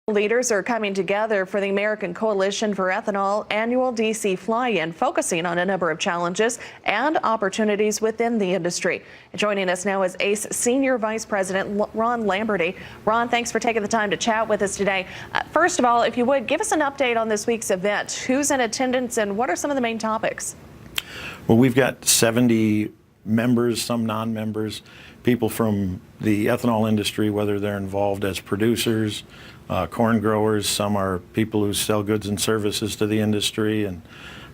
Leaders are coming together for the American Coalition for Ethanol annual D.C. fly-in, focusing on a number of challenges and opportunities within the industry. Joining us now is ACE Senior Vice President Ron Lamberty. Ron, thanks for taking the time to chat with us today. First of all, if you would, give us an update on this week's event. Who's in attendance and what are some of the main topics? Well, we've got 70 members, some non-members, people from the ethanol industry, whether they're involved as producers, corn growers, some are people who sell goods and services to the industry, and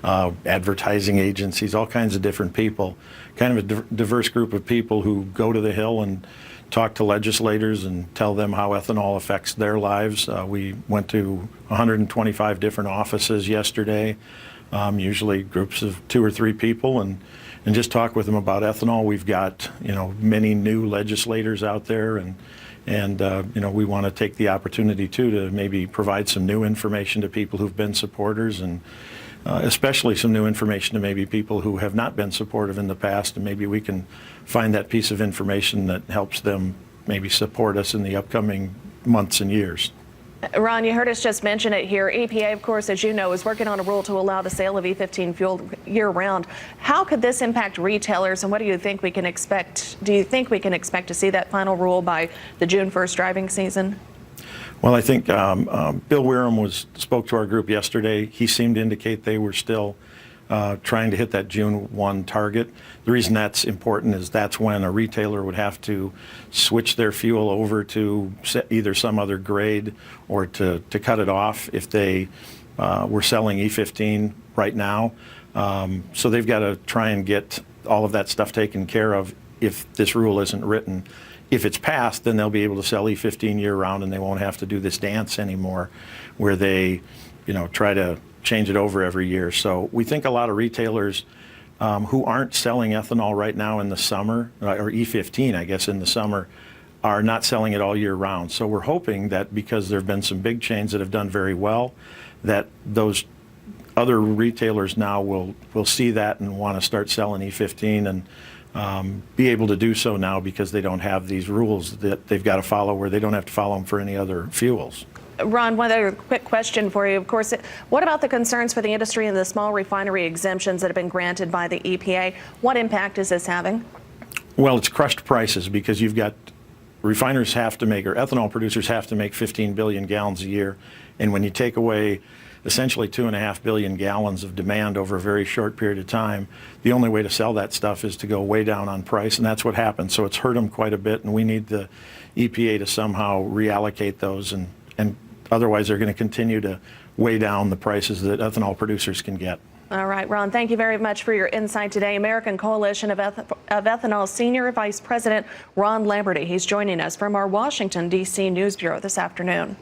advertising agencies, all kinds of different people. Kind of a diverse group of people who go to the Hill and talk to legislators and tell them how ethanol affects their lives. We went to 125 different offices yesterday, usually groups of 2 or 3 people, and just talk with them about ethanol. We've got, many new legislators out there, and we want to take the opportunity too to maybe provide some new information to people who've been supporters, and especially some new information to maybe people who have not been supportive in the past, and maybe we can find that piece of information that helps them maybe support us in the upcoming months and years. Ron, you heard us just mention it here. EPA, of course, as you know, is working on a rule to allow the sale of E15 fuel year-round. How could this impact retailers, and what do you think we can expect? Do you think we can expect to see that final rule by the June 1st driving season? Well, I think Bill Wareham spoke to our group yesterday. He seemed to indicate they were still trying to hit that June 1 target. The reason that's important is that's when a retailer would have to switch their fuel over to either some other grade or to cut it off if they were selling E15 right now. So they've got to try and get all of that stuff taken care of if this rule isn't written. If it's passed, then they'll be able to sell E15 year-round, and they won't have to do this dance anymore where they try to change it over every year. So we think a lot of retailers who aren't selling ethanol right now in the summer, or E15, I guess, in the summer, are not selling it all year round. So we're hoping that because there have been some big chains that have done very well, that those other retailers now will see that and want to start selling E15 and be able to do so now because they don't have these rules that they've got to follow where they don't have to follow them for any other fuels. Ron, one other quick question for you. Of course, what about the concerns for the industry and the small refinery exemptions that have been granted by the EPA? What impact is this having? Well, it's crushed prices because you've got refiners have to make, or ethanol producers have to make 15 billion gallons a year. And when you take away essentially 2.5 billion gallons of demand over a very short period of time, the only way to sell that stuff is to go way down on price, and that's what happened. So it's hurt them quite a bit, and we need the EPA to somehow reallocate those, and otherwise they're going to continue to weigh down the prices that ethanol producers can get. All right, Ron, thank you very much for your insight today. American Coalition of Ethanol Senior Vice President Ron Lamberty. He's joining us from our Washington, D.C. News Bureau this afternoon.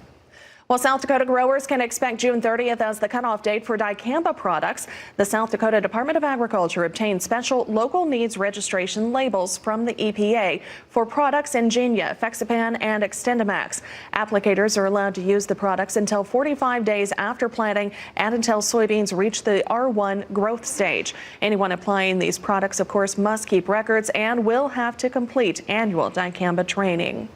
Well, South Dakota growers can expect June 30th as the cutoff date for dicamba products. The South Dakota Department of Agriculture obtained special local needs registration labels from the EPA for products Ingenia, Fexapan, and Extendamax. Applicators are allowed to use the products until 45 days after planting and until soybeans reach the R1 growth stage. Anyone applying these products, of course, must keep records and will have to complete annual dicamba training.